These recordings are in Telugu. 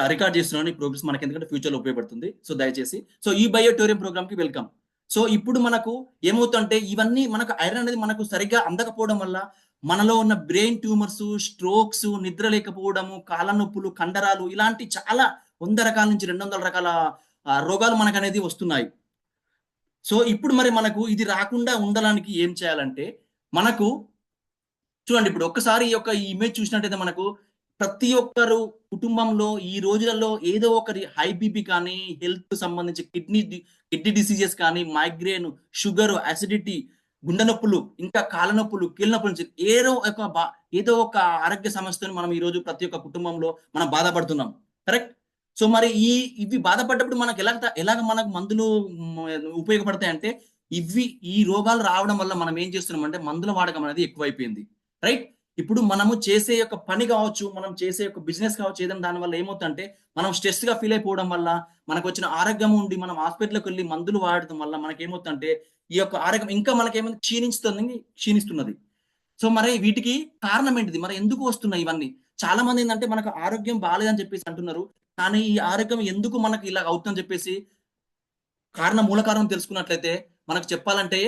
రికార్డ్ చేస్తున్నాను. ఈ ప్రోగ్రెస్ మనకి ఎందుకంటే ఫ్యూచర్‌లో ఉపయోగపడుతుంది. సో, దయచేసి. సో, ఈ బయోటోరియం ప్రోగ్రామ్‌కి వెల్కమ్. సో, ఇప్పుడు మనకు ఏమవుతుందంటే ఇవన్నీ మనకు ఐరన్ అనేది మనకు సరిగ్గా అందకపోవడం వల్ల మనలో ఉన్న బ్రెయిన్ ట్యూమర్స్, స్ట్రోక్స్, నిద్ర లేకపోవడము, కాళ్ళ నొప్పులు, కండరాలు ఇలాంటి చాలా 100 రకాల నుంచి 200 రకాల రోగాలు మనకనేది వస్తున్నాయి. సో, ఇప్పుడు మరి మనకు ఇది రాకుండా ఉండడానికి ఏం చేయాలంటే మనకు చూడండి ఇప్పుడు ఒక్కసారి ఈ యొక్క ఈ ఇమేజ్ చూసినట్టయితే మనకు ప్రతి ఒక్కరు కుటుంబంలో ఈ రోజులలో ఏదో ఒకరి హై బీపీ కానీ, హెల్త్ సంబంధించి కిడ్నీ డిసీజెస్ కానీ, మైగ్రేన్, షుగర్, అసిడిటీ, గుండె నొప్పులు, ఇంకా కాళ్ళ నొప్పులు, కీళ్ళ నొప్పుల నుంచి ఏదో ఒక ఆరోగ్య సమస్యతోని మనం ఈరోజు ప్రతి ఒక్క కుటుంబంలో మనం బాధపడుతున్నాం. కరెక్ట్? సో, మరి ఇవి బాధపడ్డప్పుడు మనకు ఎలాగ మనకు మందులు ఉపయోగపడతాయంటే, ఈ రోగాలు రావడం వల్ల మనం ఏం చేస్తున్నామంటే మందుల వాడకం అనేది ఎక్కువైపోయింది. రైట్? ఇప్పుడు మనము చేసే యొక్క పని కావచ్చు, మనం చేసే యొక్క బిజినెస్ కావచ్చు, ఏదైనా దానివల్ల ఏమవుతుందంటే, మనం స్ట్రెస్‌గా ఫీల్ అయిపోవడం వల్ల, మనకొచ్చిన ఆరోగ్యం ఉండి, మనం హాస్పిటల్‌కెళ్ళి మందులు వాడటం వల్ల మనకేమవుతుందంటే, ఈ యొక్క ఆరోగ్యం ఇంకా మనకేమైంది క్షీణిస్తున్నది. సో, మరి వీటికి కారణం ఏంటిది? మరి ఎందుకు వస్తున్నాయి ఇవన్నీ? చాలా మందేందంటే, మనకు ఆరోగ్యం బాలేదని చెప్పేసి అంటున్నారు. కానీ, ఈ ఆరోగ్యం ఎందుకు మనకి ఇలా అవుతుందని చెప్పేసి మూల కారణం తెలుసుకున్నట్లయితే మనకు చెప్పాలంటే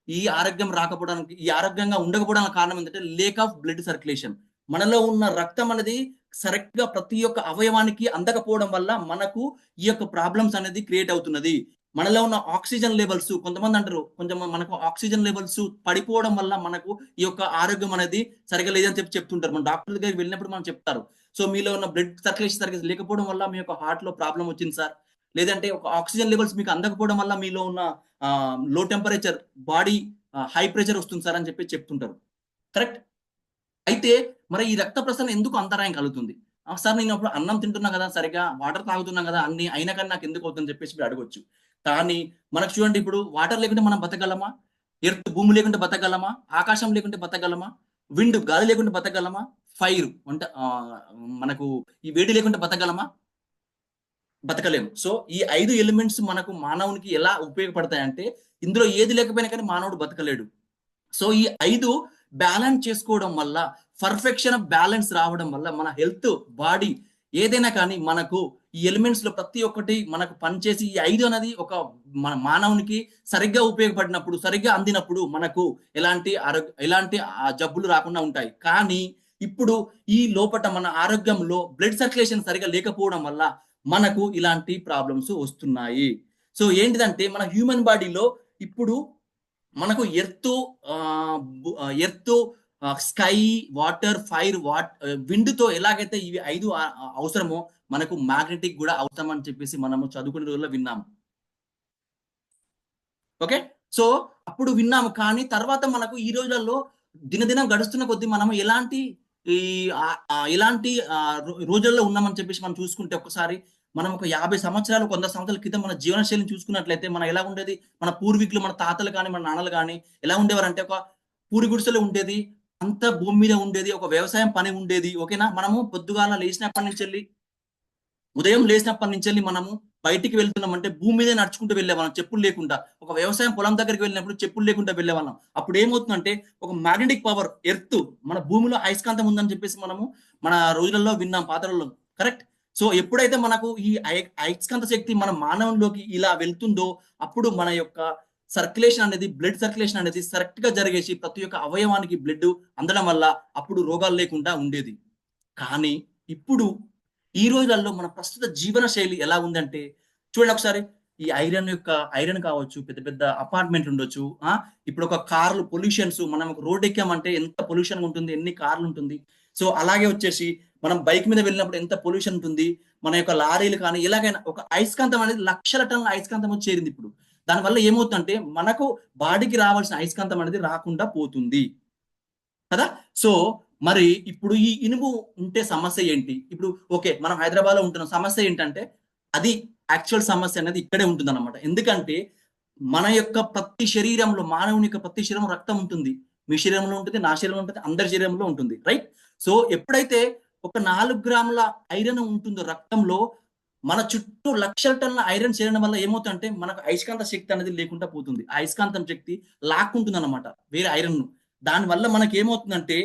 ఈ ఆరోగ్యంగా ఉండకపోవడానికి కారణం ఏంటంటే లేక్ ఆఫ్ బ్లడ్ సర్క్యులేషన్. మనలో ఉన్న రక్తం అనేది కరెక్ట్‌గా ప్రతి ఒక్క అవయవానికి అందకపోవడం వల్ల మనకు ఈ యొక్క ప్రాబ్లమ్స్ అనేది క్రియేట్ అవుతున్నది. మనలో ఉన్న ఆక్సిజన్ లెవెల్స్ కొంతమంది అంటారు. కొంచెం మనకు ఆక్సిజన్ లెవెల్స్ పడిపోవడం వల్ల మనకు ఈ యొక్క ఆరోగ్యం అనేది సరిగ్గా లేదని చెప్తుంటారు. మన డాక్టర్ దగ్గరికి వెళ్ళినప్పుడు మనం చెప్తారు. సో, మీలో ఉన్న బ్లడ్ సర్క్యులేషన్ సరిగ్గా లేకపోవడం వల్ల మీ యొక్క హార్ట్‌లో ప్రాబ్లమ్ వచ్చింది సార్. లేదంటే ఒక ఆక్సిజన్ లెవెల్స్ మీకు అందకపోవడం వల్ల మీలో ఉన్న లో టెంపరేచర్ బాడీ హై ప్రెషర్ వస్తుంది సార్ అని చెప్పి చెప్తుంటారు. కరెక్ట్? అయితే మరి ఈ రక్త ప్రసరణ ఎందుకు అంతరాయం కలుగుతుంది? సార్ నేను అప్పుడు అన్నం తింటున్నా కదా! సరిగ్గా వాటర్ తాగుతున్నా కదా! అన్ని అయినా కానీ నాకెందుకు అవుతుందని చెప్పేసి మీరు అడగొచ్చు. కానీ మనకు చూడండి ఇప్పుడు వాటర్ లేకుంటే మనం బతకగలమా? భూమి లేకుంటే బతకగలమా? ఆకాశం లేకుంటే బతకగలమా? గాలి లేకుంటే బతకగలమా? ఫైర్ అంటే మనకు ఈ వేడి లేకుంటే బతకగలమా? బతకలేము. సో, ఈ 5 ఎలిమెంట్స్ మనకు మానవునికి ఎలా ఉపయోగపడతాయంటే, ఇందులో ఏది లేకపోయినా కానీ మానవుడు బతకలేడు. సో, ఈ 5 బ్యాలెన్స్ చేసుకోవడం వల్ల, పర్ఫెక్షన్ ఆఫ్ బ్యాలెన్స్ రావడం వల్ల మన హెల్త్, బాడీ ఏదైనా కానీ మనకు ఈ ఎలిమెంట్స్‌లో ప్రతి ఒక్కటి మనకు పనిచేసి ఈ 5 అనేది ఒక మానవునికి సరిగ్గా ఉపయోగపడినప్పుడు, సరిగ్గా అందినప్పుడు మనకు ఎలాంటి జబ్బులు రాకుండా ఉంటాయి. కానీ ఇప్పుడు ఈ లోపట మన ఆరోగ్యంలో బ్లడ్ సర్క్యులేషన్ సరిగ్గా లేకపోవడం వల్ల మనకు ఇలాంటి ప్రాబ్లమ్స్ వస్తున్నాయి. సో, ఏంటిదంటే మన హ్యూమన్ బాడీలో ఇప్పుడు మనకు స్కై, వాటర్, ఫైర్, విండ్‌తో ఎలాగైతే ఇవి 5 అవసరమో మనకు మాగ్నెటిక్ గూడా అవసరం అని చెప్పేసి మనము చదువుకునే రోజుల్లో విన్నాము. ఓకే. సో, అప్పుడు విన్నాము. కానీ తర్వాత మనకు ఈ రోజులలో దినదినం గడుస్తున్న కొద్దీ మనము ఈ ఎలాంటి రోజుల్లో ఉన్నామని చెప్పేసి మనం చూసుకుంటే ఒక్కసారి మనం ఒక 50 సంవత్సరాలు, 100 సంవత్సరాల క్రితం మన జీవన శైలిని చూసుకున్నట్లయితే మనం ఎలా ఉండేది? మన పూర్వీకులు, మన తాతలు గాని, మన నాన్నలు గాని ఎలా ఉండేవారంటే ఒక పూరి గుడిసెలో ఉండేది. అంతా భూమి మీద ఉండేది. ఒక వ్యవసాయం పని ఉండేది. ఓకేనా? మనము పొద్దుగాల లేసినప్పటి నుంచెల్లి ఉదయం లేసినప్పటి నుంచెల్లి మనము బయటికి వెళ్తున్నామంటే భూమి మీదే నడుచుకుంటూ వెళ్ళేవాళ్ళం చెప్పులు లేకుండా. ఒక వ్యవసాయం పొలం దగ్గరికి వెళ్ళినప్పుడు చెప్పులు లేకుండా వెళ్ళేవాళ్ళం. అప్పుడేమవుతుందంటే ఒక మాగ్నెటిక్ పవర్ మన భూమిలో అయస్కాంతం ఉందని చెప్పేసి మనము మన రోజులలో విన్నాం పాత రోజుల్లో. కరెక్ట్? సో, ఎప్పుడైతే మనకు ఈ అయస్కాంత శక్తి మన మానవునిలోకి ఇలా వెళ్తుందో అప్పుడు మన యొక్క బ్లడ్ సర్క్యులేషన్ అనేది కరెక్ట్‌గా జరిగేసి ప్రతి ఒక్క అవయవానికి బ్లడ్ అందడం వల్ల అప్పుడు రోగాలు లేకుండా ఉండేది. కానీ ఇప్పుడు ఈ రోజులలో మన ప్రస్తుత జీవన శైలి ఎలా ఉందంటే, చూడండి ఒకసారి ఈ ఐరన్ కావచ్చు, పెద్ద పెద్ద అపార్ట్‌మెంట్లు ఉండొచ్చు. ఇప్పుడు ఒక కార్లు పొల్యూషన్స్ మనం ఒక రోడ్ ఎక్కామంటే ఎంత పొల్యూషన్‌గా ఉంటుంది, ఎన్ని కార్లు ఉంటుంది. సో, అలాగే వచ్చేసి మనం బైక్ మీద వెళ్ళినప్పుడు ఎంత పొల్యూషన్ ఉంటుంది. మన యొక్క లారీలు కానీ ఎలాగైనా ఒక అయస్కాంతం అనేది లక్షల టన్నుల అయస్కాంతం వచ్చి చేరిందిప్పుడు. దానివల్ల ఏమవుతుందంటే మనకు బాడీకి రావాల్సిన అయస్కాంతం అనేది రాకుండా పోతుంది. కదా! సో, మరి ఇప్పుడు ఈ ఇనుము ఉంటే సమస్య ఏంటి? ఇప్పుడు ఓకే. మనం హైదరాబాద్‌లో ఉంటున్నాం. సమస్య ఏంటంటే, అది యాక్చువల్ సమస్య అనేది ఇక్కడే ఉంటుందన్నమాట. ఎందుకంటే, మన యొక్క మానవుని యొక్క ప్రతి శరీరంలో రక్తం ఉంటుంది. మీ శరీరంలో ఉంటుంది, నా శరీరంలో ఉంటుంది, అందరి శరీరంలో ఉంటుంది. రైట్? సో, ఎప్పుడైతే ఒక 4 గ్రాముల ఐరన్ ఉంటుందో రక్తంలో, మన చుట్టూ లక్షల టన్నుల ఐరన్ చేరడం వల్ల ఏమవుతుందంటే, మనకు అయస్కాంత శక్తి అనేది లేకుండా పోతుంది. ఆ అయస్కాంతం శక్తి లాక్కుంటుందన్నమాట వేరే ఐరన్‌ను. దానివల్ల మనకేమవుతుందంటే,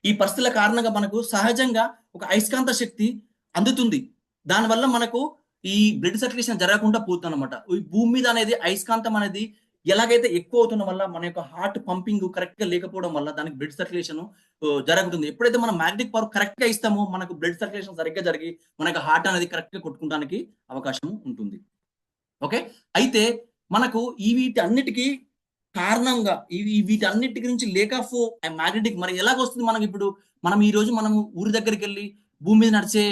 ఈ పరిస్థితుల కారణంగా మనకు సహజంగా ఒక అయస్కాంత శక్తి అందుతుంది. దానివల్ల మనకు ఈ బ్లడ్ సర్క్యులేషన్ జరగకుండా పోతుందన్నమాట. ఈ భూమి మీద అనేది అయస్కాంతం అనేది ఎలాగైతే ఎక్కువ అవుతుండడం వల్ల మన యొక్క హార్ట్ పంపింగ్ కరెక్ట్‌గా లేకపోవడం వల్ల దానికి బ్లడ్ సర్క్యులేషన్ జరుగుతుంది. ఎప్పుడైతే మనం మ్యాగ్నెటిక్ పవర్ కరెక్ట్‌గా ఇస్తామో మనకు బ్లడ్ సర్క్యులేషన్ సరిగ్గా జరిగి మన యొక్క హార్ట్ అనేది కరెక్ట్‌గా కొట్టుకోవడానికి అవకాశం ఉంటుంది. ఓకే. అయితే మనకు ఈ వీటన్నిటికి కారణంగా వీటన్నిటి గురించి లేక్ ఆఫ్ మ్యాగ్నెటిక్ మరి ఎలాగొస్తుంది మనకిప్పుడు? మనం ఈరోజు మనము ఊరి దగ్గరికెళ్ళి భూమి మీద నడిచే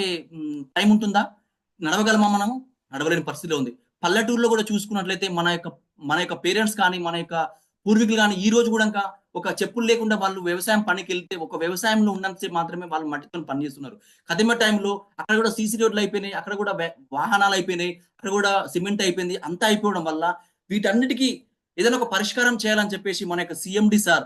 టైం ఉంటుందా? నడవగలమా మనము? నడవలేని పరిస్థితిలో ఉంది. పల్లెటూరులో కూడా చూసుకున్నట్లయితే మన యొక్క పేరెంట్స్ కానీ, మన యొక్క పూర్వీకులు గాని ఈ రోజు గూడంక ఒక చెప్పులు లేకుండా వాళ్ళు వ్యవసాయం పనికెళ్తే ఒక వ్యవసాయంలో ఉన్నంత సేపు మాత్రమే వాళ్ళు మట్టితోని పని చేస్తున్నారు. కదిమ టైంలో అక్కడ గూడా సీసీ రోడ్‌లయిపోయినాయి. అక్కడ గూడా వాహనాలయిపోయినాయి. అక్కడ గూడా సిమెంట్ అయిపోయింది. అంతా అయిపోవడం వల్ల వీటన్నిటికి ఏదైనా ఒక పరిష్కారం చేయాలని చెప్పేసి మన యొక్క CMD sir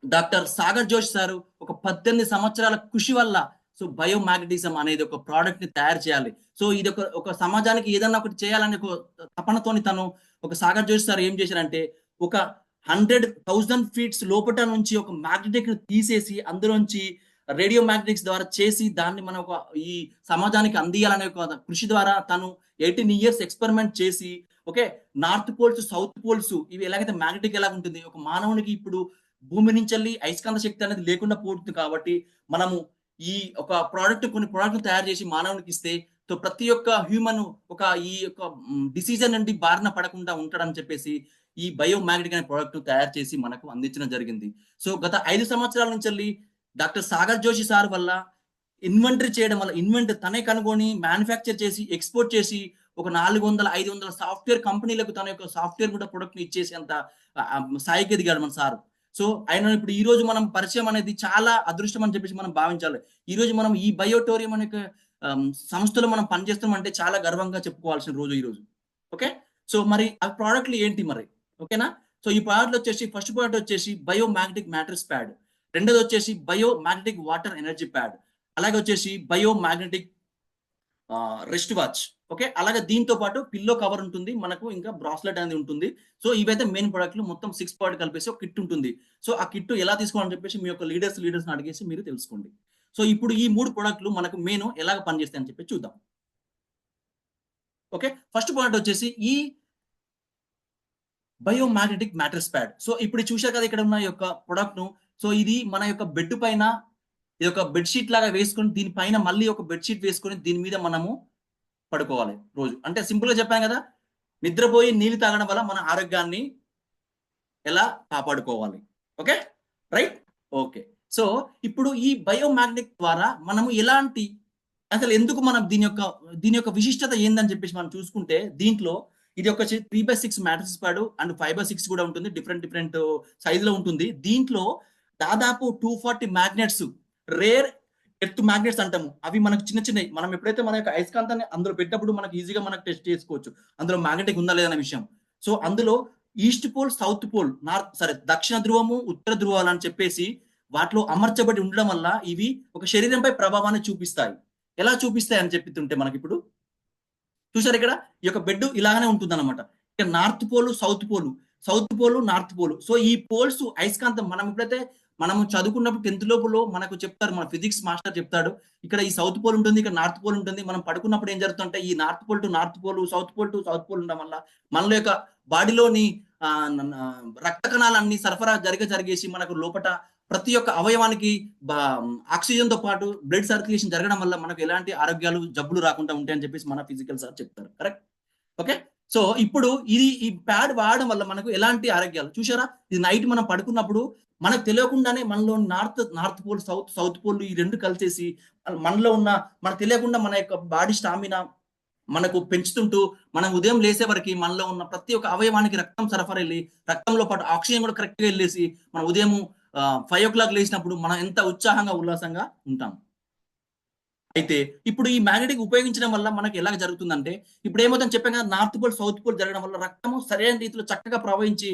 doctor Sagar Joshi sir ఒక 18 సంవత్సరాల కృషి వల్ల సో బయోమాగ్నెటిజం అనేది ఒక ప్రొడక్ట్ ని తయారు చేయాలి. సో ఇది ఒక సమాజానికి ఏదన్నా ఒకటి చేయాలనే ఒక తపనతోని తను ఒక సాగర్ జోషి సార్ ఏం చేశారంటే ఒక 100,000 ఫీట్స్ లోపట నుంచి ఒక మ్యాగ్నెటిక్ తీసేసి అందులోంచి రేడియో మ్యాగ్నెటిక్స్ ద్వారా చేసి దాన్ని మనం ఒక ఈ సమాజానికి అందియాలనే ఒక కృషి ద్వారా తను 18 ఇయర్స్ ఎక్స్పెరిమెంట్ చేసి okay north poles south poles ఇవి ఎలాగైతే మ్యాగ్నెటిక్ ఎలా ఉంటుంది ఒక మానవునికి ఇప్పుడు భూమి నుంచి అయస్కాంత శక్తి అనేది లేకుండా పోతుంది కాబట్టి మనము ఈ ఒక కొన్ని ప్రోడక్ట్ తయారు చేసి మానవునికి ఇస్తే సో ప్రతి ఒక్క హ్యూమన్ ఒక ఈ యొక్క డిసీజన్ నుండి బారిన పడకుండా ఉంటాడని చెప్పేసి ఈ బయోమాగ్నెటిక్ అనే ప్రోడక్ట్ తయారు చేసి మనకు అందించడం జరిగింది. సో గత 5 సంవత్సరాల నుంచి డాక్టర్ సాగర్ జోషి సార్ వల్ల ఇన్వెంటరీ చేయడం వల్ల తనే కనుగొని మ్యానుఫ్యాక్చర్ చేసి ఎక్స్‌పోర్ట్ చేసి ఒక 400, 500 సాఫ్ట్‌వేర్ కంపెనీలకు తన యొక్క సాఫ్ట్‌వేర్ కూడా ప్రొడక్ట్‌ని ఇచ్చేసేంత స్థాయికి ఎదిగాడు మన సారు. సో ఆయన ఇప్పుడు ఈ రోజు మనం పరిచయం అనేది చాలా అదృష్టం అని చెప్పేసి మనం భావించాలి. ఈ రోజు మనం ఈ బయోటోరియం అనే సంస్థలో మనం పనిచేస్తున్నామంటే చాలా గర్వంగా చెప్పుకోవాల్సిన రోజు ఈ రోజు. ఓకే. సో మరి ఆ ప్రొడక్ట్‌లు ఏంటి మరి? ఓకేనా? సో ఈ ప్రొడక్ట్‌లు వచ్చేసి ఫస్ట్ ప్రొడక్ట్ వచ్చేసి బయోమాగ్నెటిక్ మ్యాట్రెస్ ప్యాడ్. రెండోది వచ్చేసి బయోమాగ్నెటిక్ వాటర్ ఎనర్జీ ప్యాడ్. అలాగే వచ్చేసి బయోమాగ్నెటిక్ రిస్ట్ వాచ్. ఓకే. అలాగే దీంతో పాటు పిల్లో కవర్ ఉంటుంది. మనకు ఇంకా బ్రాస్లెట్ అనేది ఉంటుంది. సో ఇవైతే మెయిన్ ప్రొడక్ట్‌లు మొత్తం 6 ప్రొడక్ట్ కలిపేసి ఒక కిట్ ఉంటుంది. సో ఆ కిట్ ఎలా తీసుకోవాలని చెప్పేసి మీ యొక్క లీడర్స్‌ని అడిగేసి మీరు తెలుసుకోండి. సో ఇప్పుడు ఈ 3 ప్రొడక్ట్‌లు మనకు ఎలాగ పనిచేస్తాయని చెప్పి చూద్దాం. ఓకే. ఫస్ట్ ప్రొడక్ట్ వచ్చేసి ఈ బయోమాగ్నెటిక్ మ్యాట్రెస్ ప్యాడ్. సో ఇప్పుడు చూశారు కదా ఇక్కడ ఉన్న ఈ యొక్క ప్రొడక్ట్‌ను. సో ఇది మన యొక్క బెడ్ పైన ఇది ఒక బెడ్ షీట్ లాగా వేసుకొని దీని పైన మళ్ళీ ఒక బెడ్ షీట్ వేసుకొని దీని మీద మనము పడుకోవాలి రోజు. అంటే సింపుల్‌గా చెప్పాను గదా! నిద్రపోయి నీళ్లు తాగడం వల్ల మన ఆరోగ్యాన్ని ఎలా కాపాడుకోవాలి. ఓకే. రైట్? ఓకే. సో ఇప్పుడు ఈ బయోమాగ్నెటిక్ ద్వారా మనము అసలు ఎందుకు మనం దీని యొక్క విశిష్టత ఏందని చెప్పేసి మనం చూసుకుంటే దీంట్లో ఇది ఒక 3/6 మ్యాట్రిక్స్ ప్యాడ్ అండ్ 5/6 కూడా ఉంటుంది. డిఫరెంట్ సైజ్‌లో ఉంటుంది. దీంట్లో దాదాపు 240 మ్యాగ్నెట్స్ రేర్ ఎర్త్ మ్యాగ్నెట్స్ అంటాము. అవి మనకు చిన్నయి. మనం ఎప్పుడైతే మన యొక్క అయస్కాంతాన్ని అందులో పెట్టినప్పుడు మనకు ఈజీగా టెస్ట్ చేసుకోవచ్చు. అందులో మ్యాగ్నెటిక్ ఉందా లేదా అనే విషయం. సో అందులో ఈస్ట్ పోల్, సౌత్ పోల్, దక్షిణ ధ్రువము, ఉత్తర ధ్రువాలు అని చెప్పేసి వాటిలో అమర్చబడి ఉండడం వల్ల ఇవి ఒక శరీరంపై ప్రభావాన్ని చూపిస్తాయి. ఎలా చూపిస్తాయి అని చెప్తుంటే మనకిప్పుడు చూసారు ఇక్కడ ఈ యొక్క బెడ్ ఇలాగనే ఉంటుందన్నమాట. ఇక్కడ north pole, south pole, south pole, north pole. So ఈ పోల్స్ అయస్కాంతం మనము చదువుకున్నప్పుడు 10థ్ లోపులో మనకు చెప్తారు. మన ఫిజిక్స్ మాస్టర్ చెప్తాడు. ఇక్కడ ఈ సౌత్ పోల్ ఉంటుంది. ఇక్కడ నార్త్ పోల్ ఉంటుంది. మనం పడుకున్నప్పుడు ఏం జరుగుతుందంటే ఈ north pole to north pole, south pole to south pole ఉండడం వల్ల మనలో యొక్క బాడీలోని రక్త కణాలన్నీ సరఫరా జరిగేసి మనకు లోపట ప్రతి ఒక్క అవయవానికి ఆక్సిజన్‌తో పాటు బ్లడ్ సర్క్యులేషన్ జరగడం వల్ల మనకు ఎలాంటి ఆరోగ్యాలు, జబ్బులు రాకుండా ఉంటాయని చెప్పేసి మన ఫిజికల్ సార్ చెప్తారు. కరెక్ట్? ఓకే. సో ఇప్పుడు ఈ ప్యాడ్ వాడడం వల్ల మనకు ఎలాంటి ఆరోగ్యాలు చూసారా? ఇది నైట్ మనం పడుకున్నప్పుడు మనకు తెలియకుండానే మనలో నార్త్ పోల్, సౌత్ పోల్ ఈ 2 కలిసేసి మనలో ఉన్న మనకు తెలియకుండా మన యొక్క బాడీ స్టామినా మనకు పెంచుతుంటూ మనం ఉదయం లేసే వరకి మనలో ఉన్న ప్రతి ఒక్క అవయవానికి రక్తం సరఫరా వెళ్ళి రక్తంలో పాటు ఆక్సిజన్ కూడా కరెక్ట్‌గా వెళ్ళేసి మనం ఉదయం 5:00 లేసినప్పుడు మనం ఎంత ఉత్సాహంగా, ఉల్లాసంగా ఉంటాం. అయితే ఇప్పుడు ఈ మ్యాగ్నెటిక్ ఉపయోగించడం వల్ల మనకు ఎలాగ జరుగుతుందంటే ఇప్పుడు ఏమవుతుందని చెప్పాం కదా! నార్త్ పోల్, సౌత్ పోల్ జరగడం వల్ల రక్తము సరైన రీతిలో చక్కగా ప్రవహించి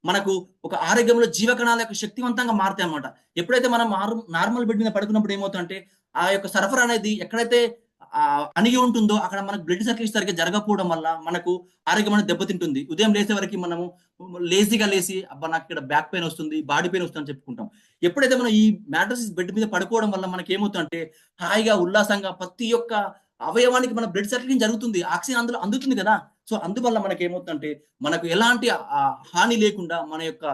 మనకు ఒక ఆరోగ్యంలో జీవకణాల యొక్క శక్తివంతంగా మారుతాయన్నమాట. ఎప్పుడైతే మనం నార్మల్ బెడ్ మీద పడుకున్నప్పుడు ఏమవుతుందంటే ఆ యొక్క సరఫరా అనేది ఎక్కడైతే అణిగి ఉంటుందో అక్కడ మనకు బ్లడ్ సర్క్యులేషన్ సరిగ్గా జరగకపోవడం వల్ల మనకు ఆరోగ్యం అనేది దెబ్బతింటుంది. ఉదయం లేసే వరకు మనము లేజీగా లేసి అబ్బా నాకు ఇక్కడ బ్యాక్ పెయిన్ వస్తుంది, బాడీ పెయిన్ వస్తుంది అని చెప్పుకుంటాం. ఎప్పుడైతే మనం ఈ మ్యాట్రెస్ బెడ్ మీద పడుకోవడం వల్ల మనకి ఏమవుతుందంటే హాయిగా ఉల్లాసంగా ప్రతి ఒక్క అవయవానికి మన బ్లడ్ సర్క్యులేషన్ జరుగుతుంది. ఆక్సిజన్ అందులో అందుతుంది కదా! సో అందువల్ల మనకి ఏమవుతుందంటే మనకు ఎలాంటి హాని లేకుండా మన యొక్క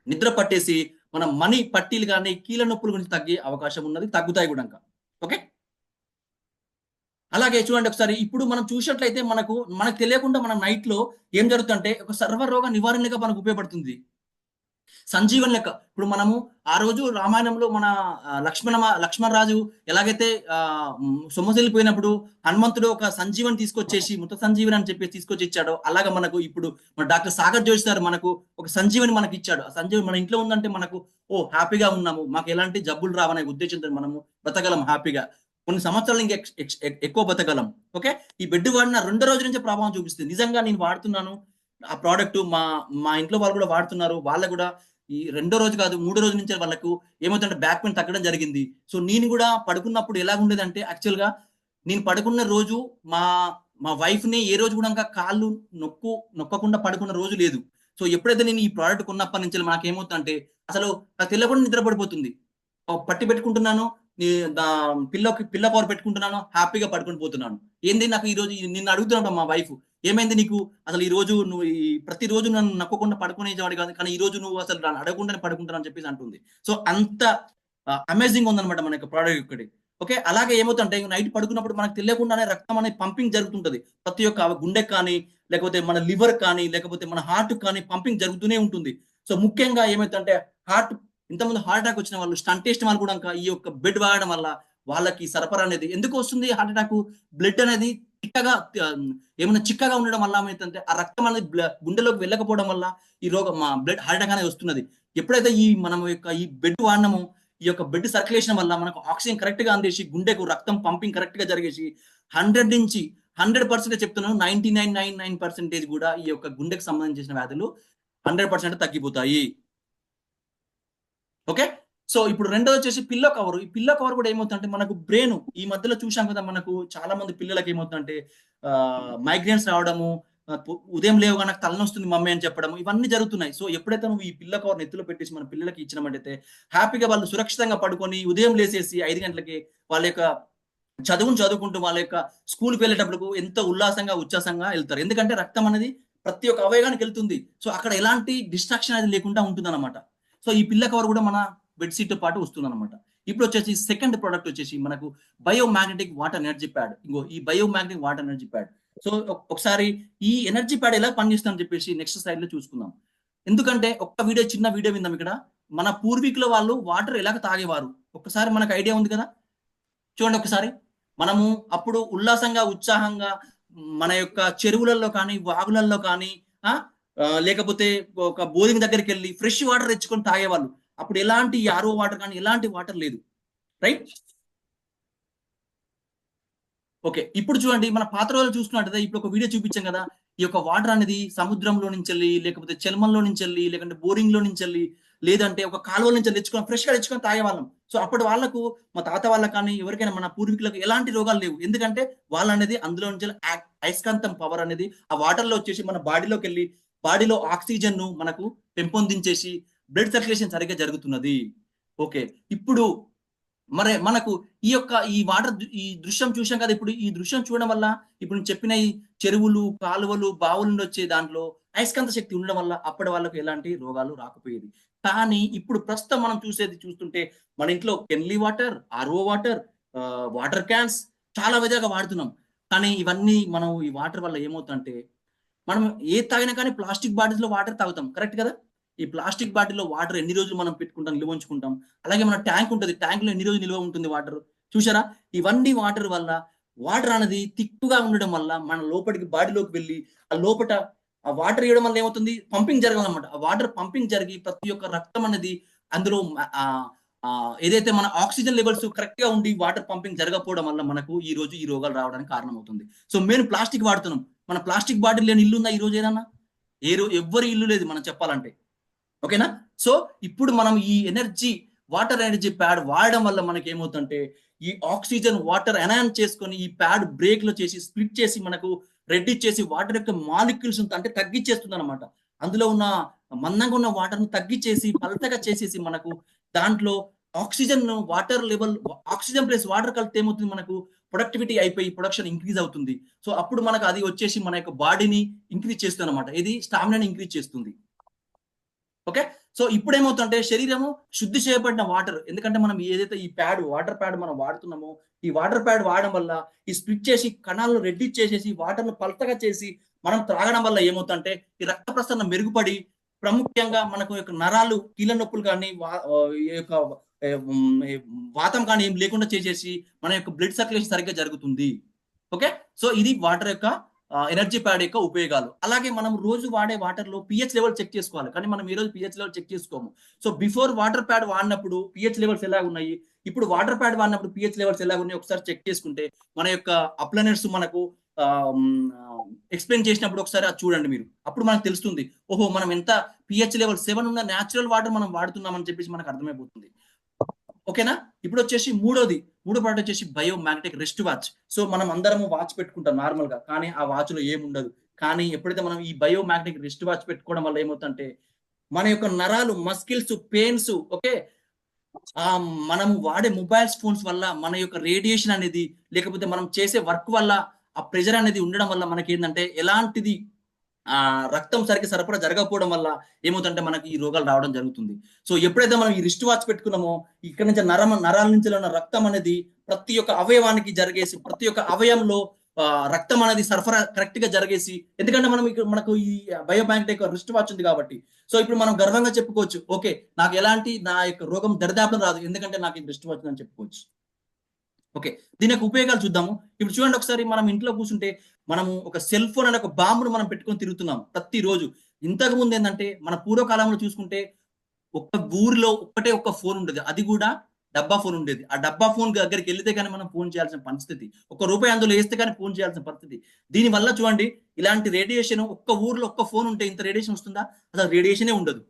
నిద్ర పట్టేసి మన మనీ పట్టీలు గాని, కీళ్ళ నొప్పుల గురించి తగ్గే అవకాశం ఉన్నది. తగ్గుతాయి గూడంక. ఓకే. అలాగే చూడండి ఒకసారి ఇప్పుడు మనం చూసినట్లయితే మనకు తెలియకుండా మన నైట్‌లో ఏం జరుగుతుందంటే ఒక సర్వరోగ నివారణగా మనకు ఉపయోగపడుతుంది. సంజీవని లెక్క. ఇప్పుడు మనము ఆ రోజు రామాయణంలో మన లక్ష్మణరాజు ఎలాగైతే సొమ్మసిల్లిపోయినప్పుడు హనుమంతుడు ఒక సంజీవని తీసుకొచ్చేసి మృత సంజీవని అని చెప్పేసి తీసుకొచ్చి ఇచ్చాడో, అలాగా మనకు ఇప్పుడు మన డాక్టర్ సాగర్ జోషి సార్ మనకు ఒక సంజీవని మనకిచ్చాడు. ఆ సంజీవని మన ఇంట్లో ఉందంటే మనకు హ్యాపీగా ఉన్నాము. మాకు ఎలాంటి జబ్బులు రావనే ఉద్దేశంతో మనము బ్రతకగలం హ్యాపీగా. కొన్ని సంవత్సరాలు ఇంకా ఎక్కువ బతకగలం. ఓకే. ఈ బెడ్ వాడిన రెండో రోజు నుంచే ప్రభావం చూపిస్తుంది. నిజంగా నేను వాడుతున్నాను. ఆ ప్రొడక్ట్ మా ఇంట్లో వాళ్ళు కూడా వాడుతున్నారు. వాళ్ళకి కూడా ఈ రెండో రోజు కాదు, మూడో రోజు నుంచే వాళ్ళకు ఏమవుతుందంటే బ్యాక్ పెయిన్ తగ్గడం జరిగింది. సో నేను కూడా పడుకున్నప్పుడు ఎలాగుండేదంటే యాక్చువల్‌గా నేను పడుకున్న రోజు మా మా వైఫ్‌ని ఏ రోజు కూడా కాళ్ళు నొక్కకుండా పడుకున్న రోజు లేదు. సో ఎప్పుడైతే నేను ఈ ప్రొడక్ట్ కొన్నప్పటి నుంచి నాకేమవుతుందంటే అసలు నాకు తెలవకుండా నిద్ర పడిపోతుంది. పట్టి పెట్టుకుంటున్నాను. నీ దా పిల్ల కవర్ పెట్టుకుంటున్నాను. హ్యాపీగా పడుకొని పోతున్నాను. ఏంది నాకు ఈరోజు నిన్ను అడుగుతున్నాడు మా వైఫ్. ఏమైంది నీకు? అసలు ఈరోజు నువ్వు ప్రతిరోజు నన్ను నక్కకుండా పడుకునేవాడు కాదు. కానీ ఈరోజు నువ్వు అసలు నన్ను అడగకుండానే పడుకుంటున్నావు అని చెప్పేసి అంటుంది. సో అంత అమేజింగ్ ఉందన్నమాట మన యొక్క ప్రొడక్ట్ ఒకటి. ఓకే. అలాగే ఏమవుతుందంటే నైట్ పడుకున్నప్పుడు మనకు తెలియకుండానే రక్తం అనేది పంపింగ్ జరుగుతుంటది. ప్రతి ఒక్క గుండెకి కానీ, లేకపోతే మన లివర్ కానీ, లేకపోతే మన హార్ట్‌కి కానీ పంపింగ్ జరుగుతూనే ఉంటుంది. సో ముఖ్యంగా ఏమైతుందంటే ఇంతకుముందు హార్ట్ అటాక్ వచ్చిన వాళ్ళు, స్టంట్ ఏసిన వాళ్ళు కూడా ఈ యొక్క బెడ్ వాడడం వల్ల వాళ్ళకి సరఫరా అనేది ఎందుకు వస్తుంది హార్ట్ అటాక్? బ్లడ్ అనేది ఏమైనా చిక్కగా ఉండడం వల్ల ఏమైతుందంటే ఆ రక్తం అనేది గుండెలోకి వెళ్ళకపోవడం వల్ల ఈ రోగం బ్లడ్ హార్ట్ అటాక్ అనేది వస్తున్నది. ఎప్పుడైతే మనం యొక్క ఈ బెడ్ వాడినామో ఈ యొక్క బ్లడ్ సర్క్యులేషన్ వల్ల మనకు ఆక్సిజన్ కరెక్ట్‌గా అందేసి గుండెకు రక్తం పంపింగ్ కరెక్ట్‌గా జరిగేసి 100 నుంచి 100% చెప్తున్నాను 99.99% కూడా ఈ యొక్క గుండెకు సంబంధించిన వ్యాధులు 100% తగ్గిపోతాయి. ఓకే. సో ఇప్పుడు రెండోదొచ్చేసి పిల్లో కవర్. ఈ పిల్లో కవర్ కూడా ఏమవుతుందంటే మనకు బ్రెయిన్ ఈ మధ్యలో చూసాం కదా! మనకు చాలా మంది పిల్లలకి ఏమవుతుందంటే మైగ్రేన్స్ రావడము, ఉదయం లేవగానే నాకు తలనొస్తుంది మమ్మీ అని చెప్పడము ఇవన్నీ జరుగుతున్నాయి. సో ఎప్పుడైతే నువ్వు ఈ పిల్లో కవర్ నెత్తిలో పెట్టేసి మన పిల్లలకి ఇచ్చినట్టయితే హ్యాపీగా వాళ్ళు సురక్షితంగా పడుకొని ఉదయం లేసేసి 5 గంటలకి వాళ్ళ యొక్క చదువును చదువుకుంటూ వాళ్ళ యొక్క స్కూల్‌కి వెళ్ళేటప్పుడు ఎంతో ఉల్లాసంగా, ఉచ్ఛాసంగా ఎళ్తారు. ఎందుకంటే రక్తం అనేది ప్రతి ఒక్క అవయవానికి ఎళ్తుంది. సో అక్కడ ఎలాంటి డిస్ట్రాక్షన్ అనేది లేకుండా ఉంటుందన్నమాట. సో ఈ పిల్ల కవర్ కూడా మన బెడ్ షీట్‌తో పాటు వస్తుందన్నమాట. ఇప్పుడొచ్చేసి సెకండ్ ప్రొడక్ట్ వచ్చేసి మనకు bio magnetic water energy pad. ఈ bio magnetic water energy pad. So ఒకసారి ఈ ఎనర్జీ ప్యాడ్ ఎలా పనిచేస్తుందని చెప్పేసి నెక్స్ట్ స్లైడ్‌లో చూసుకుందాం. ఎందుకంటే చిన్న వీడియో విందాం ఇక్కడ. మన పూర్వీకుల వాళ్ళు వాటర్ ఎలాగ తాగేవారు? ఒక్కసారి మనకు ఐడియా ఉంది కదా! చూడండి ఒకసారి. మనము అప్పుడు ఉల్లాసంగా, ఉత్సాహంగా మన యొక్క చెరువులలో కానీ, వాగులల్లో కానీ లేకపోతే ఒక బోరింగ్ దగ్గరికెళ్ళి ఫ్రెష్ వాటర్ తెచ్చుకొని తాగేవాళ్ళు. అప్పుడు ఎలాంటి ఆర్‌ఓ వాటర్ కానీ, ఎలాంటి వాటర్ లేదు. రైట్? ఓకే. ఇప్పుడు చూడండి మన పాత రోజుల్లో చూసుకున్నట్టయితే ఇప్పుడు ఒక వీడియో చూపించాం కదా! ఈ యొక్క వాటర్ అనేది సముద్రంలో నుంచెళ్ళి, లేకపోతే చలమంలో నుంచెళ్ళి, లేకంటే బోరింగ్‌లో నుంచెళ్ళి, లేదంటే ఒక కాలువల నుంచి ఫ్రెష్‌గా తెచ్చుకొని తాగేవాళ్ళం. సో అప్పటి వాళ్ళకు మా తాత వాళ్ళకి కానీ, ఎవరికైనా మన పూర్వీకులకు ఎలాంటి రోగాలు లేవు. ఎందుకంటే వాళ్ళనేది అందులో నుంచి అయస్కాంతం పవర్ అనేది ఆ వాటర్‌లో వచ్చేసి మన బాడీలోకెళ్ళి, బాడీలో ఆక్సిజన్‌ను మనకు పెంపొందించేసి బ్లడ్ సర్క్యులేషన్ సరిగ్గా జరుగుతున్నది. ఓకే. ఇప్పుడు మనకు ఈ దృశ్యం చూసాం కదా! ఇప్పుడు ఈ దృశ్యం చూడడం వల్ల ఇప్పుడు నేను చెప్పిన ఈ చెరువులు, కాలువలు, బావుల నుండి వచ్చే దాంట్లో అయస్కాంత శక్తి ఉండడం వల్ల అప్పటి వాళ్ళకి ఎలాంటి రోగాలు రాకపోయేది. కానీ ఇప్పుడు ప్రస్తుతం మనం చూస్తుంటే మన ఇంట్లో Kinley water, RO water, water cans చాలా విధాలుగా వాడుతున్నాం. కానీ ఇవన్నీ మనం ఈ వాటర్ వల్ల ఏమవుతుందంటే మనం ఏది తాగినా కానీ ప్లాస్టిక్ బాటిల్స్‌లో వాటర్ తాగుతాం. కరెక్ట్ కదా! ఈ ప్లాస్టిక్ బాటిల్‌లో వాటర్ ఎన్ని రోజులు మనం పెట్టుకుంటాం, నిల్వ ఉంచుకుంటాం. అలాగే మన ట్యాంక్ ఉంటది. ట్యాంక్‌లో ఎన్ని రోజులు నిల్వ ఉంటుంది వాటర్. చూసారా? ఇవన్నీ వాటర్ వల్ల వాటర్ అనేది థిక్‌గా ఉండడం వల్ల మన లోపటికి బాడీలోకి వెళ్లి ఆ లోపట ఆ వాటర్ ఇవ్వడం వల్ల ఏమవుతుంది? పంపింగ్ జరగాలన్నమాట. ఆ వాటర్ పంపింగ్ జరిగి ప్రతి ఒక్క రక్తం అనేది అందులో ఏదైతే మన ఆక్సిజన్ లెవెల్స్ కరెక్ట్‌గా ఉండి వాటర్ పంపింగ్ జరగకపోవడం వల్ల మనకు ఈ రోగాలు రావడానికి కారణమవుతుంది. సో మెయిన్ ప్లాస్టిక్ వాడుతున్నాం. మన ప్లాస్టిక్ బాటిల్ లేని ఇల్లు ఉందా ఈ రోజు ఏదన్నా? ఎవ్వరి ఇల్లు లేదు మనం చెప్పాలంటే. ఓకేనా? సో ఇప్పుడు మనం ఈ ఎనర్జీ వాటర్ ఎనర్జీ ప్యాడ్ వాడడం వల్ల మనకి ఏమవుతుందంటే ఈ ఆక్సిజన్ వాటర్ ఎనాన్ చేసుకొని ఈ ప్యాడ్ బ్రేక్ లో చేసి స్ప్లిట్ చేసి మనకు రెడ్యూస్ చేసి వాటర్ యొక్క మాలిక్యూల్స్ అంటే తగ్గించేస్తుంది అనమాట. అందులో ఉన్న మందంగా ఉన్న వాటర్ ను తగ్గించేసి పలచగా చేసేసి మనకు దాంట్లో oxygen water level oxygen plus water కలిపితే ఏమవుతుంది మనకు ప్రొడక్టివిటీ అయిపోయి ప్రొడక్షన్ ఇంక్రీజ్ అవుతుంది. సో అప్పుడు మనకు అది వచ్చేసి మన యొక్క బాడీని ఇంక్రీజ్ చేస్తుంది అనమాట. ఇది స్టామినాని ఇంక్రీజ్ చేస్తుంది. ఓకే. సో ఇప్పుడు ఏమవుతుందంటే శరీరము శుద్ధి చేయబడిన వాటర్, ఎందుకంటే మనం ఏదైతే ఈ ప్యాడ్ వాటర్ ప్యాడ్ మనం వాడుతున్నామో ఈ వాటర్ ప్యాడ్ వాడడం వల్ల ఈ స్ప్లిట్ చేసి కణాలను రెడ్యూస్ చేసేసి వాటర్ను పలచగా చేసి మనం త్రాగడం వల్ల ఏమవుతుందంటే ఈ రక్త ప్రసరణ మెరుగుపడి ప్రాముఖ్యంగా మనకు యొక్క నరాలు కీళ్ళ నొప్పులు కానీ ఈ యొక్క వాతం కానీ ఏం లేకుండా చేసేసి మన యొక్క బ్లడ్ సర్క్యులేషన్ సరిగ్గా జరుగుతుంది. ఓకే. సో ఇది వాటర్ యొక్క ఎనర్జీ ప్యాడ్ యొక్క ఉపయోగాలు. అలాగే మనం రోజు వాడే వాటర్ లో పిహెచ్ లెవెల్ చెక్ చేసుకోవాలి. కానీ మనం ఈ రోజు పిహెచ్ లెవెల్ చెక్ చేసుకోము. సో బిఫోర్ వాటర్ ప్యాడ్ వాడినప్పుడు పిహెచ్ లెవెల్స్ ఎలా ఉన్నాయి, ఇప్పుడు వాటర్ ప్యాడ్ వాడినప్పుడు పిహెచ్ లెవెల్స్ ఎలా ఉన్నాయి ఒకసారి చెక్ చేసుకుంటే మన యొక్క అప్లైనర్స్ మనకు ఎక్స్ప్లెయిన్ చేసినప్పుడు ఒకసారి అది చూడండి మీరు. అప్పుడు మనకు తెలుస్తుంది, ఓహో మనం ఎంత పిహెచ్ లెవెల్ 7 ఉన్న న్యాచురల్ వాటర్ మనం వాడుతున్నాం అని చెప్పేసి మనకు అర్థమైపోతుంది. ఓకేనా. ఇప్పుడు వచ్చేసి మూడో ప్రోడక్ట్ వచ్చేసి bio magnetic wrist watch. So మనం అందరము వాచ్ పెట్టుకుంటాం నార్మల్ గా, కానీ ఆ వాచ్ లో ఏముండదు. కానీ ఎప్పుడైతే మనం ఈ బయో మ్యాగ్నెటిక్ రిస్ట్ వాచ్ పెట్టుకోవడం వల్ల ఏమవుతుందంటే మన యొక్క నరాలు మస్కిల్స్ పెయిన్స్, ఓకే, మనం వాడే మొబైల్స్ ఫోన్స్ వల్ల మన యొక్క రేడియేషన్ అనేది లేకపోతే మనం చేసే వర్క్ వల్ల ఆ ప్రెజర్ అనేది ఉండడం వల్ల మనకి ఏంటంటే ఎలాంటిది రక్తం సరిగ్గా సరఫరా జరగకపోవడం వల్ల ఏమవుతుందంటే మనకి ఈ రోగాలు రావడం జరుగుతుంది. సో ఎప్పుడైతే మనం ఈ రిస్ట్ వాచ్ పెట్టుకున్నామో ఇక్కడ నుంచి నరాల నుంచి ఉన్న రక్తం అనేది ప్రతి ఒక్క అవయవానికి జరిగేసి ప్రతి ఒక్క అవయంలో రక్తం అనేది సరఫరా కరెక్ట్ గా జరిగేసి, ఎందుకంటే మనం ఇక్కడ మనకు ఈ బయోబ్యాంక్ రిస్ట్ వాచ్ ఉంది కాబట్టి సో ఇప్పుడు మనం గర్వంగా చెప్పుకోవచ్చు, ఓకే నాకు ఎలాంటి నా యొక్క రోగం దరిదాపులు రాదు ఎందుకంటే నాకు ఈ రిస్ట్ వాచ్ అని చెప్పుకోవచ్చు. ఓకే. దీని యొక్క ఉపయోగాలు చూద్దాము. ఇప్పుడు చూడండి ఒకసారి మనం ఇంట్లో కూర్చుంటే మనము ఒక సెల్ ఫోన్ అనే ఒక బాంబును మనం పెట్టుకొని తిరుగుతున్నాం ప్రతిరోజు. ఇంతకు ముందు ఏంటంటే మన పూర్వకాలంలో చూసుకుంటే ఒక్క ఊరిలో ఒక్క ఫోన్ ఉండేది. అది కూడా డబ్బా ఫోన్ ఉండేది. ఆ డబ్బా ఫోన్ దగ్గరికి వెళ్తే కానీ మనం ఫోన్ చేయాల్సిన పరిస్థితి. ₹1 అందులో వేస్తే కానీ ఫోన్ చేయాల్సిన పరిస్థితి. దీని వల్ల చూడండి ఇలాంటి రేడియేషన్ ఒక్క ఊర్లో ఒక్క ఫోన్ ఉంటే ఇంత రేడియేషన్ వస్తుందా? అసలు రేడియేషనే ఉండదు.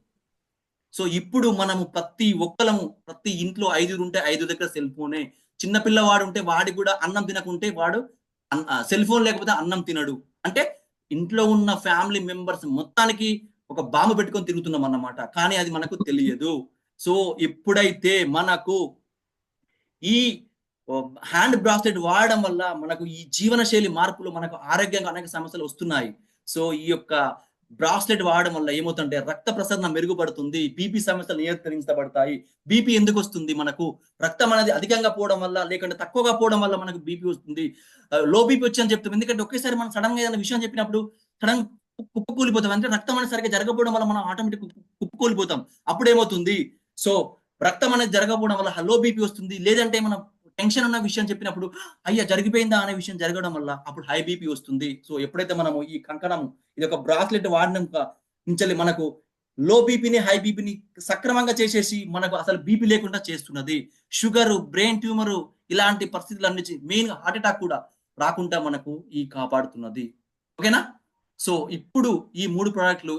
సో ఇప్పుడు మనము ప్రతి ఒక్కలము ప్రతి ఇంట్లో 5 ఉంటే 5 దగ్గర సెల్ ఫోనే. చిన్న పిల్లవాడు ఉంటే వాడికి కూడా అన్నం తినకుంటే వాడు సెల్ ఫోన్ లేకపోతే అన్నం తినడు. అంటే ఇంట్లో ఉన్న ఫ్యామిలీ మెంబర్స్ మొత్తానికి ఒక బాంబు పెట్టుకొని తిరుగుతున్నాం అన్నమాట. కానీ అది మనకు తెలియదు. సో ఎప్పుడైతే మనకు ఈ హ్యాండ్ బ్రాస్లెట్ వాడడం వల్ల మనకు ఈ జీవనశైలి మార్పులు మనకు ఆరోగ్యంగా అనేక సమస్యలు వస్తున్నాయి. సో ఈ యొక్క బ్రాస్లెట్ వాడడం వల్ల ఏమవుతుందంటే రక్త ప్రసరణ మెరుగుపడుతుంది. బీపీ సమస్యలు నియంత్రించబడతాయి. బీపీ ఎందుకు వస్తుంది మనకు? రక్తం అనేది అధికంగా పోవడం వల్ల లేకుంటే తక్కువగా పోవడం వల్ల మనకు బీపీ వస్తుంది. లో బీపీ వచ్చని చెప్తాం. ఎందుకంటే ఒకేసారి మనం సడన్ గా ఏదైనా విషయం చెప్పినప్పుడు సడన్ కుప్పకూలిపోతాం. అంటే రక్తం అనేది సరిగ్గా జరగకపోవడం వల్ల మనం ఆటోమేటిక్ కుప్పకూలిపోతాం. అప్పుడు ఏమవుతుంది? సో రక్తం అనేది జరగకపోవడం వల్ల లో బీపీ వస్తుంది. లేదంటే మనం టెన్షన్ ఉన్న విషయం చెప్పినప్పుడు అయ్యా జరిగిపోయిందా అనే విషయం జరగడం వల్ల అప్పుడు హై బీపీ వస్తుంది. సో ఎప్పుడైతే మనము ఈ కంకణం ఇది ఒక బ్రాస్లెట్ వాడినాక నుంచి మనకు లో బీపీని హై బీపీని సక్రమంగా చేసేసి మనకు అసలు బీపీ లేకుండా చేస్తున్నది. షుగర్, బ్రెయిన్ ట్యూమర్ ఇలాంటి పరిస్థితులన్నీ మెయిన్ హార్ట్ అటాక్ కూడా రాకుండా మనకు ఈ కాపాడుతున్నది. ఓకేనా. సో ఇప్పుడు ఈ 3 ప్రోడక్ట్లు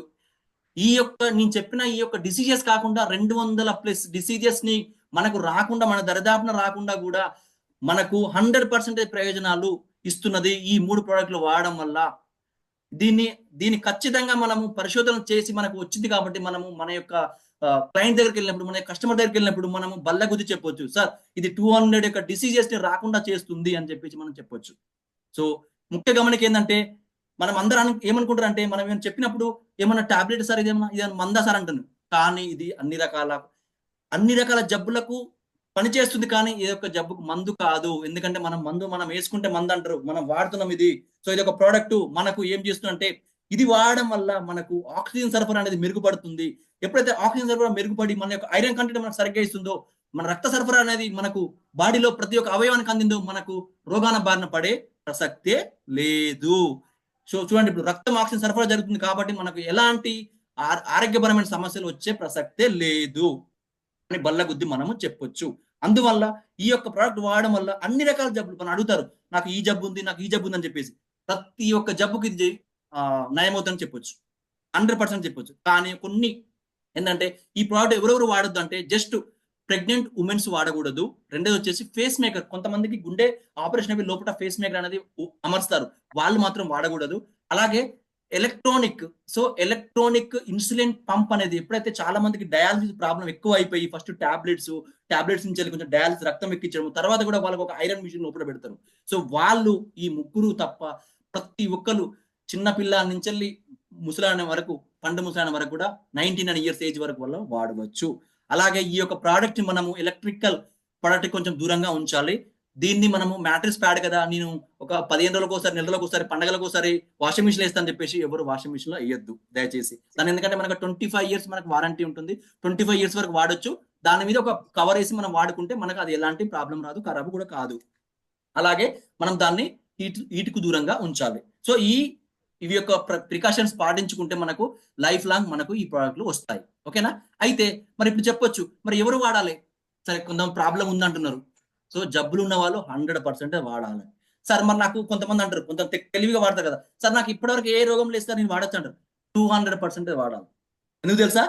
ఈ యొక్క నేను చెప్పిన ఈ యొక్క డిసీజెస్ కాకుండా 200+ డిసీజెస్ ని మనకు రాకుండా మన దరిదాపున రాకుండా కూడా మనకు 100% ప్రయోజనాలు ఇస్తున్నది ఈ 3 ప్రోడక్ట్లు వాడడం వల్ల. దీన్ని ఖచ్చితంగా మనము పరిశోధన చేసి మనకు వచ్చింది కాబట్టి మనము మన యొక్క క్లయింట్ దగ్గరికి వెళ్ళినప్పుడు మన కస్టమర్ దగ్గరికి వెళ్ళినప్పుడు మనము బల్లగుద్ది చెప్పొచ్చు, సార్ ఇది 200 యొక్క డిసీజెస్ ని రాకుండా చేస్తుంది అని చెప్పేసి మనం చెప్పొచ్చు. సో ముఖ్య గమనిక ఏంటంటే మనం అందరం ఏమనుకుంటారంటే మనం ఏమైనా చెప్పినప్పుడు ఏమన్నా టాబ్లెట్ సార్ ఇదేమన్నా మందా సార్ అంటాను. కానీ ఇది అన్ని రకాల జబ్బులకు పనిచేస్తుంది. కానీ ఈ యొక్క జబ్బుకు మందు కాదు. ఎందుకంటే మనం వేసుకుంటే మందు అంటారు, మనం వాడుతున్నాం ఇది. సో ఇది ఒక ప్రోడక్ట్ మనకు ఏం చేస్తుందంటే ఇది వాడడం వల్ల మనకు ఆక్సిజన్ సరఫరా అనేది మెరుగుపడుతుంది. ఎప్పుడైతే ఆక్సిజన్ సరఫరా మెరుగుపడి మన యొక్క ఐరన్ కంటెంట్ మనకు సరిగ్గా ఇస్తుందో మన రక్త సరఫరా అనేది మనకు బాడీలో ప్రతి ఒక్క అవయవానికి అందిందో మనకు రోగాన బారిన పడే ప్రసక్తే లేదు. సో చూడండి ఇప్పుడు రక్తం ఆక్సిజన్ సరఫరా జరుగుతుంది కాబట్టి మనకు ఎలాంటి ఆరోగ్యపరమైన సమస్యలు వచ్చే ప్రసక్తే లేదు అని బల్లగుద్ది మనము చెప్పొచ్చు. అందువల్ల ఈ యొక్క ప్రోడక్ట్ వాడడం వల్ల అన్ని రకాల జబ్బులు మనం అడుగుతారు, నాకు ఈ జబ్బు ఉంది అని చెప్పేసి ప్రతి ఒక్క జబ్బుకి ఇది నయమవుతుందని చెప్పొచ్చు, 100% చెప్పొచ్చు. కానీ కొన్ని ఏంటంటే ఈ ప్రోడక్ట్ ఎవరెవరు వాడొద్దు అంటే జస్ట్ ప్రెగ్నెంట్ ఉమెన్స్ వాడకూడదు. రెండోది వచ్చేసి ఫేస్ మేకర్, కొంతమందికి గుండె ఆపరేషన్ అవి లోపల ఫేస్ మేకర్ అనేది అమర్స్తారు, వాళ్ళు మాత్రం వాడకూడదు. అలాగే ఎలక్ట్రానిక్ ఇన్సులిన్ పంప్ అనేది, ఎప్పుడైతే చాలా మందికి డయాలసిస్ ప్రాబ్లం ఎక్కువ అయిపోయి ఫస్ట్ టాబ్లెట్స్ నుంచి వెళ్ళి కొంచెం డయాలసిస్ రక్తం ఎక్కించడం, తర్వాత కూడా వాళ్ళకి ఒక ఐరన్ మిషన్ లోపల పెడతారు. సో వాళ్ళు ఈ ముగ్గురు తప్ప ప్రతి ఒక్కరు చిన్న పిల్ల నుంచి వెళ్ళి ముసలాయన వరకు, పండు ముసలాయన వరకు కూడా 99 ఇయర్స్ ఏజ్ వరకు వల్ల వాడవచ్చు. అలాగే ఈ యొక్క ప్రోడక్ట్ మనము ఎలక్ట్రికల్ ప్రోడక్ట్ కొంచెం దూరంగా ఉంచాలి. దీన్ని మనము మ్యాట్రిక్స్ ప్యాడ్ కదా, నేను ఒక 15 రోజులకు ఒకసారి, నెలలకు ఒకసారి, పండగలకు ఒకసారి వాషింగ్ మిషన్ వేస్తాను చెప్పేసి ఎవరు వాషింగ్ మిషన్ లో వేయొద్దు దయచేసి. దాని ఎందుకంటే మనకు 25 ఇయర్స్ మనకు వారంటీ ఉంటుంది, 25 ఇయర్స్ వరకు వాడొచ్చు. దాని మీద ఒక కవర్ వేసి మనం వాడుకుంటే మనకు అది ఎలాంటి ప్రాబ్లం రాదు, ఖరాబ్ కూడా కాదు. అలాగే మనం దాన్ని హీట్కు దూరంగా ఉంచాలి. సో ఇవి యొక్క ప్రికాషన్స్ పాటించుకుంటే మనకు లైఫ్ లాంగ్ మనకు ఈ ప్రోడక్ట్లు వస్తాయి. ఓకేనా? అయితే మరి ఇప్పుడు చెప్పొచ్చు, మరి ఎవరు వాడాలి? సరే, కొంత ప్రాబ్లం ఉందంటున్నారు. సో జబ్బులు ఉన్న వాళ్ళు 100% వాడాలి. సార్ మరి నాకు కొంతమంది అంటారు, కొంత తెలివిగా వాడతారు కదా, సార్ నాకు ఇప్పటివరకు ఏ రోగం లేదు సార్, నేను వాడచ్చు అంటారు. 200% వాడాలి. ఎందుకు తెలుసా?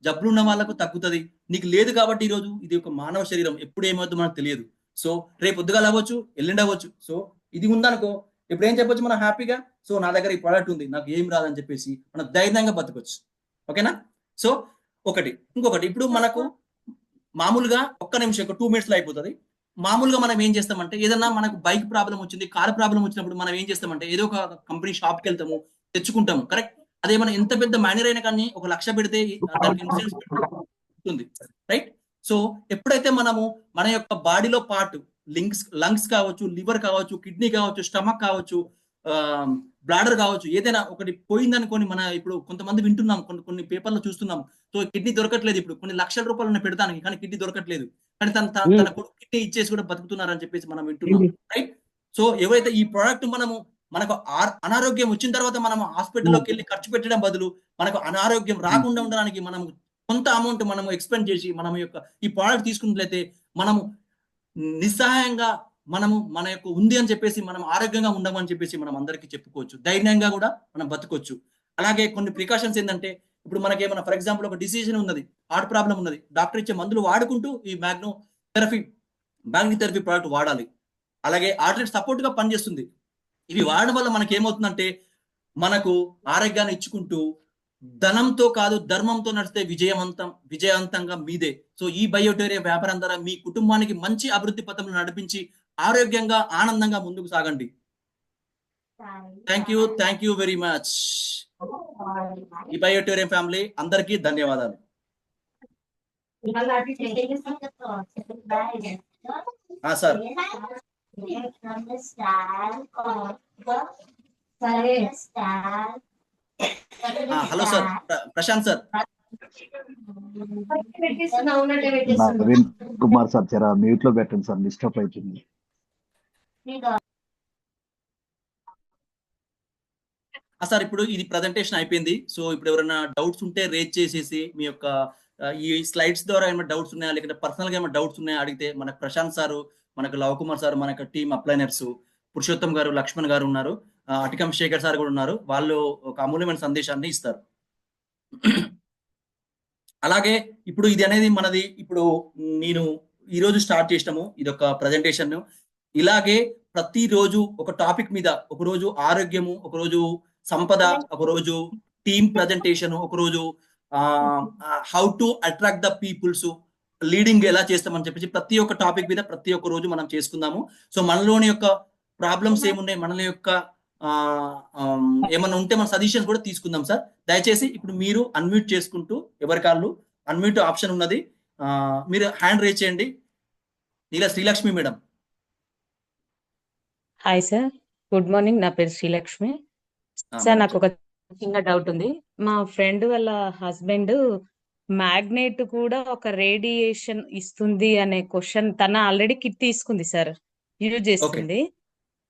జబ్బులు ఉన్న వాళ్ళకు తగ్గుతుంది, నీకు లేదు కాబట్టి. ఈరోజు ఇది ఒక మానవ శరీరం, ఎప్పుడు ఏమవుతుందో మనకు తెలియదు. సో రేపు పొద్దుగాల అవ్వచ్చు, ఎల్లుండి అవ్వచ్చు. సో ఇది ఉందనుకో, ఇప్పుడు ఏం చెప్పొచ్చు మనం హ్యాపీగా, సో నా దగ్గర ఈ ప్రోడక్ట్ ఉంది, నాకు ఏం రాదని చెప్పేసి మనం ధైర్యంగా బతకొచ్చు. ఓకేనా? సో ఇంకొకటి ఇప్పుడు మనకు మామూలుగా ఒక్క నిమిషం, ఒక 2 minutes లో అయిపోతుంది. మామూలుగా మనం ఏం చేస్తామంటే, ఏదన్నా మనకు బైక్ ప్రాబ్లం వచ్చింది, కార్ ప్రాబ్లం వచ్చినప్పుడు మనం ఏం చేస్తామంటే, ఏదో ఒక కంపెనీ షాప్కి వెళ్తాము, తెచ్చుకుంటాము. కరెక్ట్? అదే మనం ఎంత పెద్ద మైనర్ అయినా కానీ 1 లక్ష పెడితే దానికి ఇన్సూరెన్స్ ఉంటుంది. రైట్? సో ఎప్పుడైతే మనము మన యొక్క బాడీలో పార్ట్, లంగ్స్ కావచ్చు, లివర్ కావచ్చు, కిడ్నీ కావచ్చు, స్టమక్ కావచ్చు, బ్లాడర్ కావచ్చు, ఏదైనా ఒకటి పోయిందనుకోని, మన ఇప్పుడు కొంతమంది వింటున్నాం, కొన్ని పేపర్లో చూస్తున్నాం, సో కిడ్నీ దొరకట్లేదు, ఇప్పుడు కొన్ని లక్షల రూపాయలు పెడతానికి, కానీ కిడ్నీ దొరకట్లేదు, కానీ తన కిడ్నీ ఇచ్చేసి కూడా బతుకుతున్నారని చెప్పేసి మనం వింటున్నాం. రైట్? సో ఎవరైతే ఈ ప్రోడక్ట్ మనకు అనారోగ్యం వచ్చిన తర్వాత మనం హాస్పిటల్లోకి వెళ్ళి ఖర్చు పెట్టడం బదులు, మనకు అనారోగ్యం రాకుండా ఉండడానికి మనం కొంత అమౌంట్ మనము ఎక్స్పెండ్ చేసి మనం యొక్క ఈ ప్రోడక్ట్ తీసుకున్నట్లయితే మనము నిస్సహాయంగా మన యొక్క ఉంది అని చెప్పేసి మనం ఆరోగ్యంగా ఉండమని చెప్పేసి మనం అందరికీ చెప్పుకోవచ్చు, ధైర్యంగా కూడా మనం బతకొచ్చు. అలాగే కొన్ని ప్రికాషన్స్ ఏంటంటే, ఇప్పుడు మనకేమైనా ఫర్ ఎగ్జాంపుల్ ఒక డిసీజన్ ఉన్నది, హార్ట్ ప్రాబ్లం ఉన్నది, డాక్టర్ ఇచ్చే మందులు వాడుకుంటూ ఈ మ్యాగ్నెటిక్ థెరపీ ప్రోడక్ట్ వాడాలి. అలాగే ఆర్టరీ సపోర్ట్ గా పనిచేస్తుంది. ఇవి వాడడం వల్ల మనకి ఏమవుతుందంటే, మనకు ఆరోగ్యాన్ని ఇచ్చుకుంటూ ధనంతో కాదు ధర్మంతో నడిస్తే విజయవంతంగా మీదే. సో ఈ బయోటేరియా వ్యాపారం ద్వారా మీ కుటుంబానికి మంచి అభివృద్ధి పథంలో నడిపించి ఆరోగ్యంగా ఆనందంగా ముందుకు సాగండి. Thank you very much. ఈ బయోటేరియా ఫ్యామిలీ అందరికీ ధన్యవాదాలు. Sir hello sir, Prashanth sir. Naveen Kumar sir, జరా మ్యూట్ లో పెట్టండి సార్, డిస్టర్బ్ అవుతుంది. సార్ ఇప్పుడు ఇది ప్రజెంటేషన్ అయిపోయింది. సో ఇప్పుడు ఎవరైనా డౌట్స్ ఉంటే రేజ్ చేసేసి, మీ యొక్క ఈ స్లైడ్స్ ద్వారా ఏమైనా డౌట్స్ ఉన్నాయా, లేకపోతే పర్సనల్ గా ఏమైనా డౌట్స్ ఉన్నాయా అడిగితే, మనకు ప్రశాంత్ సారు, మనకు లవ్ కుమార్ సార్, మన టీమ్ అప్లైనర్స్ పురుషోత్తం గారు, లక్ష్మణ్ గారు ఉన్నారు, అటికం శేఖర్ సార్ కూడా ఉన్నారు. వాళ్ళు ఒక అమూల్యమైన సందేశాన్ని ఇస్తారు. అలాగే ఇప్పుడు ఇది అనేది మనది, ఇప్పుడు నేను ఈరోజు స్టార్ట్ చేసినాము ఇది ఒక ప్రజెంటేషన్. ఇలాగే ప్రతిరోజు ఒక టాపిక్ మీద, ఒకరోజు ఆరోగ్యము, ఒకరోజు సంపద, ఒకరోజు టీమ్ ప్రజెంటేషన్, ఒకరోజు how to attract the peoples, leading ఎలా చేస్తామని చెప్పేసి ప్రతి ఒక్క టాపిక్ మీద ప్రతి ఒక్క రోజు మనం చేసుకుందాము. సో మనలోని యొక్క ప్రాబ్లమ్స్ ఏమున్నాయి, మనలో యొక్క ఏమన్నా ఉంటే మన సజెషన్స్ కూడా తీసుకుందాం సార్. దయచేసి ఇప్పుడు మీరు అన్మ్యూట్ చేసుకుంటూ, ఎవరికాళ్ళు అన్మ్యూట్ ఆప్షన్ ఉన్నది, మీరు హ్యాండ్ రేజ్ చేయండి. Neela Sreelakshmi madam. Hi sir, good morning. నా పేరు శ్రీలక్ష్మి సార్. నాకు ఒక చిన్న డౌట్ ఉంది. మా ఫ్రెండ్ వాళ్ళ హస్బెండ్ మ్యాగ్నెట్ కూడా ఒక రేడియేషన్ ఇస్తుంది అనే క్వశ్చన్, తన ఆల్రెడీ కిట్ తీసుకుంది సార్, యూజ్ చేస్తుంది.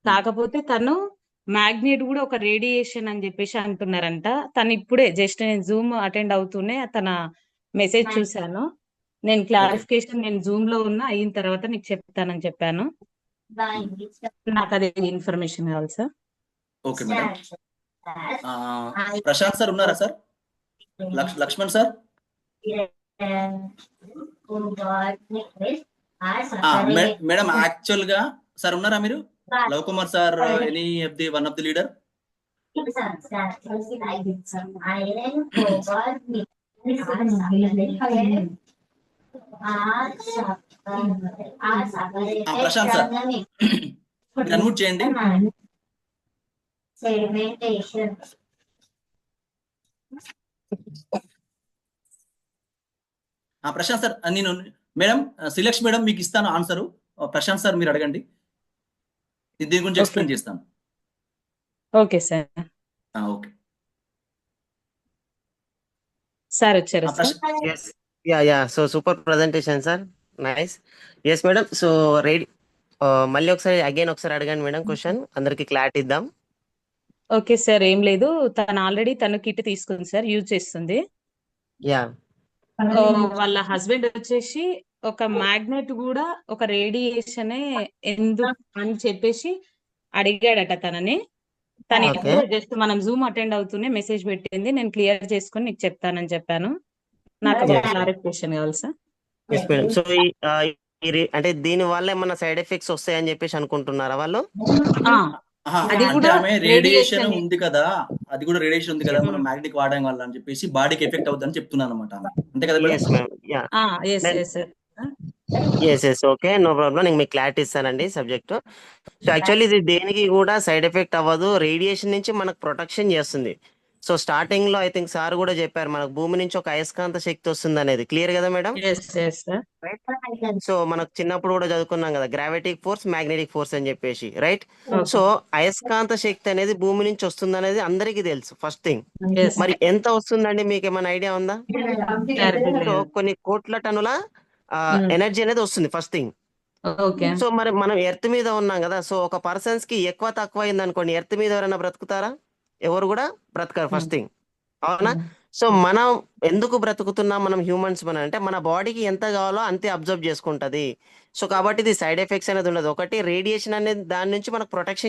కాకపోతే తను మ్యాగ్నెట్ కూడా ఒక రేడియేషన్ అని చెప్పేసి అంటున్నారంట. తను ఇప్పుడే జస్ట్ నేను జూమ్ అటెండ్ అవుతూనే తన మెసేజ్ చూశాను. నేను క్లారిఫికేషన్, నేను జూమ్ లో ఉన్నా, అయిన తర్వాత నీకు చెప్తానని చెప్పాను. నాకు అదే ఇన్ఫర్మేషన్ కావాలి sir. Okay madam. Prashanth sir ఉన్నారా sir? Lakshman sir? Madam actual గా సార్ ఉన్నారా మీరు? Love Kumar sir, any of the one of the leader? Prashanth sir మీరు అన్మ్యూట్ చేయండి. ప్రశాంత్ సార్ నేను మేడం శ్రీలక్ష్మి మేడం మీకు ఇస్తాను ఆన్సరు. ప్రశాంత్ సార్ మీరు అడగండి, దీని గురించి ఎక్స్ప్లెయిన్ చేస్తాను. Okay sir. ఓకే సార్ వచ్చారా sir? Yes. Yeah. So super presentation, sir. Nice. Yes, madam. So ready. మళ్ళీ ఒకసారి అడగండి మేడం క్వశ్చన్, అందరికి క్లారిటీ ఇద్దాం. ఓకే సార్, ఏం లేదు, తను కిట్ తీసుకుంది సార్, యూజ్ చేస్తుంది. యా వాళ్ళ హస్బెండ్ వచ్చేసి ఒక మ్యాగ్నెట్ కూడా ఒక రేడియేషనే ఎందుకు అని చెప్పేసి అడిగాడట తనని. తను Okay. జస్ట్ మనం జూమ్ అటెండ్ అవుతూనే మెసేజ్ పెట్టింది, నేను క్లియర్ చేసుకుని నీకు చెప్తానని చెప్పాను. నాకు Yes. క్లారిఫికేషన్ కావాలి సార్. Yes madam. సో అంటే దీని వల్ల ఏమన్నా సైడ్ ఎఫెక్ట్స్ వస్తాయని చెప్పేసి అనుకుంటున్నారా వాళ్ళు? అది అంటే కూడా ఆమె రేడియేషన్ radiation ఉంది కదా, అది కూడా రేడియేషన్ ఉంది కదా, మనం మ్యాగ్నెటిక్ వాడడం వల్ల అని చెప్పేసి బాడీకి ఎఫెక్ట్ అవుతుందని చెప్తున్నాను అనమాట. అంతే కదా madam? Yes ma'am. Ya sir. Yes okay, no problem. నేను మీకు క్లారిటీ ఇస్తానండి సబ్జెక్ట్. సో యాక్చువల్లీ ఇది దేనికి కూడా సైడ్ ఎఫెక్ట్ అవ్వదు, రేడియేషన్ నుంచి మనకు ప్రొటెక్షన్ చేస్తుంది. సో స్టార్టింగ్ లో ఐ థింక్ సార్ కూడా చెప్పారు, మనకు భూమి నుంచి ఒక అయస్కాంత శక్తి వస్తుంది అనేది. క్లియర్ కదా మేడం? సో మనకు చిన్నప్పుడు కూడా చదువుకున్నాం కదా, గ్రావిటిక్ ఫోర్స్, మ్యాగ్నెటిక్ ఫోర్స్ అని చెప్పేసి, రైట్? సో అయస్కాంత శక్తి అనేది భూమి నుంచి వస్తుంది అనేది అందరికీ తెలుసు, ఫస్ట్ థింగ్. మరి ఎంత వస్తుందండి, మీకు ఏమైనా ఐడియా ఉందా? సో కొన్ని కోట్ల టన్నుల ఎనర్జీ అనేది వస్తుంది, ఫస్ట్ థింగ్. సో మరి మనం ఎర్త్ మీద ఉన్నాం కదా, సో ఒక పర్సన్స్ కి ఎక్కువ తక్కువ అయింది అనుకోండి, ఎర్త్ మీద ఎవరైనా బ్రతుకుతారా? ఎవరు కూడా బ్రతకరు, ఫస్ట్ థింగ్. అవునా? సో మనం ఎందుకు బ్రతుకుతున్నాం, మనం హ్యూమన్స్ అంటే మన బాడీకి ఎంత కావాలో అంతే అబ్జర్వ్ చేసుకుంటది. సో కాబట్టి ఇది సైడ్ ఎఫెక్ట్స్ అనేది ఉండదు. ఒకటి రేడియేషన్ అనేది దాని నుంచి మనకు ప్రొటెక్షన్